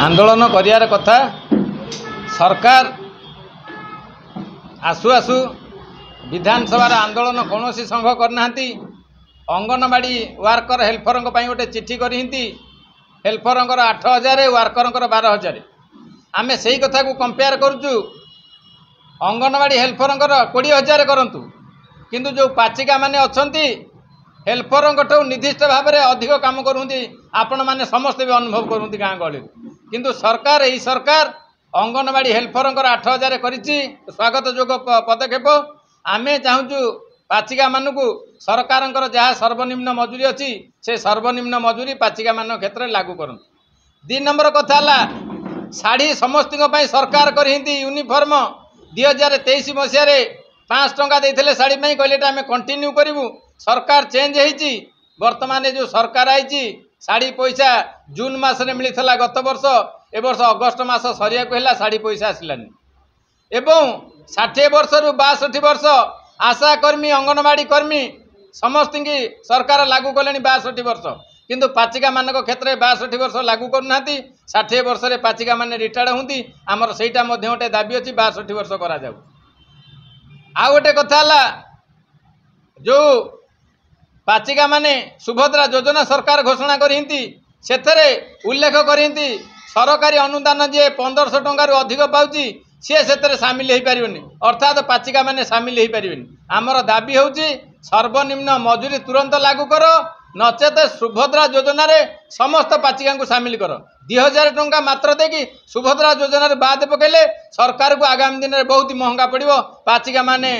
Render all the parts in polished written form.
आंदोलन करियार कथा सरकार आसु आसु विधानसभा आंदोलन कौन संघ करना अंगनवाड़ी वर्कर हेल्पर गोटे चिठी करती हेल्पर 8,000 वर्कर 12,000 आम से कथा को कंपेयर करुचु अंगनवाड़ी हेल्पर 20,000 करंतु किंतु जो पाचिका माने अछंती हेल्पर निर्दिष्ट भाव में अधिक काम करते आपण मैंने समस्ते भी अनुभव करते गाँ गहली किंतु सरकार यही सरकार अंगनवाड़ी हेल्पर 8,000 करिछि स्वागत जोग पदक्षेप आम चाहूँ पाचिका मानू सरकार जहाँ सर्वनिम्न मजूरी अच्छी से सर्वनिम्न मजूरी पाचिका मान क्षेत्र में लागू कर 2 नंबर कथा शाढ़ी समस्त सरकार करती यूनिफॉर्म 2023 मसीह 5 टंका देते शाढ़ी कहले आम कंटिन्यू करूँ सरकार चेंज होती वर्तमान जो सरकार आई शाढ़ी पैसा जून मसने मिलता गत वर्ष ए वर्ष अगस्ट मास सरिया है शाढ़ी पैसा आसलानी एवं 60 वर्ष रु 62 वर्ष आशा कर्मी अंगनवाड़ी कर्मी समस्त की सरकार लागू कले 62 वर्ष किंतु पाचिका मान क्षेत्र में 62 वर्ष लागू करना 60 वर्ष रे पाचिका मान रिटायर्ड होती आमर सेटा गोटे दाबी अच्छी 62 वर्ष करा जाऊ। आ गोटे कथा जो पाचिका माने सुभद्रा योजना सरकार घोषणा करती से उल्लेख करती सरकारी अनुदान जी 1500 टंका अधिक पाऊँच सी से सामिल हो पारनि अर्थात पाचिका माने सामिल हो पारनि आमर दाबी हूँ सर्वनिम्न मजूरी तुरंत लागू कर नचेत सुभद्रा योजना रे समस्त पाचिका को सामिल कर 2,000 टंका मात्र देकी सुभद्रा योजना रे बाद पकेले सरकार को आगामी दिन में बहुत महंगा पड़ो पाचिका माने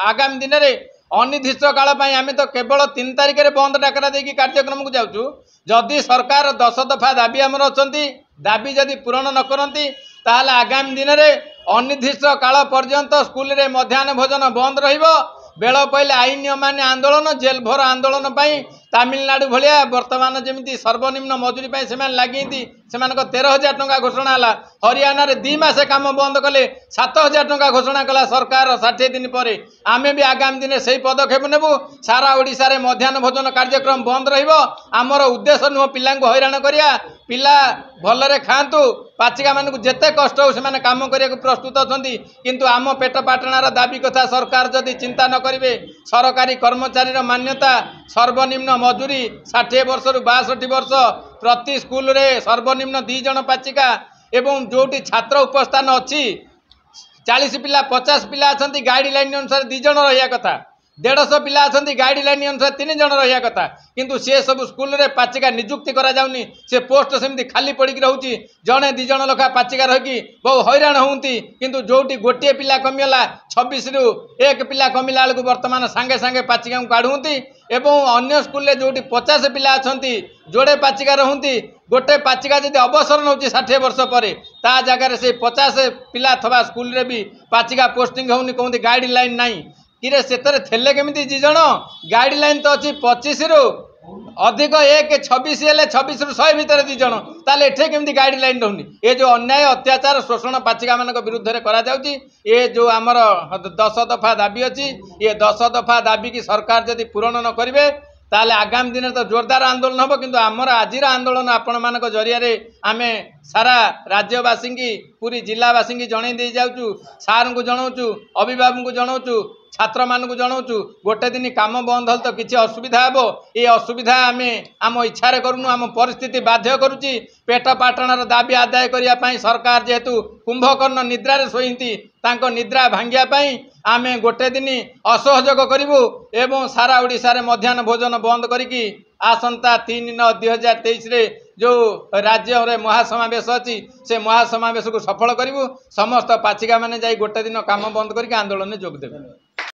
आगामी दिन में अनिर्दिष्ट काल आम तो केवल 3 तारिख में बंद डाकरा देकी कार्यक्रम को जाऊँ जदि सरकार 10 दफा दाबी आमर अच्छा दाबी जदि पूरण न करती ताहले आगामी दिन में अनिर्दिष्ट काल पर्यंत स्कूल रे मध्याह्न भोजन बंद रहिबो बेल पहले आईन अमान्य आंदोलन जेल भर आंदोलन तमिलनाडु भाया वर्तमान जमी सर्वनिम्न मजूरी से लगी से 13,000 टंका घोषणा है हरियाणा रे 2 मास काम बंद कले 7,000 टंका घोषणा कला सरकार 60 दिन पर आम भी आगामी दिन से पदक्षेप नेबू सारा ओडिशा रे मध्याह्न भोजन कार्यक्रम बंद रहिबो आमर उद्देश्य नुह पिला हैरान करिया पिला भलरे खातु पाचिका मानक जेते कष्ट हो से काम करने प्रस्तुत अच्छा किंतु आम पेट पाटणार दाबी कथा सरकार जदि चिंता न करेंगे सरकारी कर्मचारी मान्यता सर्वनिम्न मजूरी 60 वर्ष रु 62 वर्ष प्रति स्कूल रे सर्वनिम्न 2 जन पाचिका एवं जोटी छात्र उपस्थान अच्छी 40 पिला 50 पिला अच्छा गाइडलाइन अनुसार 2 जन रहा कथा 150 पिला अच्छा गाइडलाइन अनुसार 3 जन रहा कथा किंतु सी सब स्कूल रे पाचिका नियुक्ति करा जाउनी से पोस्ट सेमती खाली पड़ी रही जड़े 2 जन लखा पाचिका रही बहु हैरान होती किंतु जोटी गोटे पिला कमिगला 26 रु 1 पिला कमिला बेलू वर्तमान सांगे सांगे पाचिका काढ़ुंती एवं अन्य स्कूल रे जोटी 50 पिला अच्छा जोड़े पाचिका रहती गोटे पाचिका जब अवसर नौ 60 वर्ष पर ता जगार से 50 पिला थवा स्कूल रे भी पाचिका पोस्टिंग होनी कहते गाइडलाइन नाई कि से थे केमी 2 जन गाइडलाइन तो अच्छी 25 रु अधिक 1 26 हेल्ले 26 रु 100 भितर 2 जन ताले एठे केमी गाइडलाइन रहनी ये जो अन्याय अत्याचार शोषण पाचिका मान विरुद्ध में करा जाउची ये जो आमर 10 दफा दाबी अच्छी ये 10 दफा दाबी की सरकार जदि पूरण न करेंगे ताले आगामी दिन तो जोरदार आंदोलन हम किंतु आमर आज आंदोलन आपण मान जरिया आम सारा राज्यवासी की पूरी जिलावासी की जन दे जाऊँ सार को जनाऊँ अभिभावक को जनाऊँ छात्र मान को जनाऊँ गोटे दिन काम बंद हल तो किसी असुविधा हे ये असुविधा आम आम इच्छा करूँ आम परिस्थिति बाध्य करुच्ची पेट पाटणार दाबी आदाय करने सरकार जेहेतु कुंभकर्ण निद्रा शोईती निद्रा भांगियापाई आम गोटे दिन असहयोग करूँ एवं सारा ओडिशा रे मध्याह्न भोजन बंद करी आसंता 3/9/2023 रे जो राज्य रे महासमावेश अच्छी से महासमावेश को सफल करूँ समस्त पाचिका माने जाई गोटे दिन काम बंद करके आंदोलन में जोग देवे।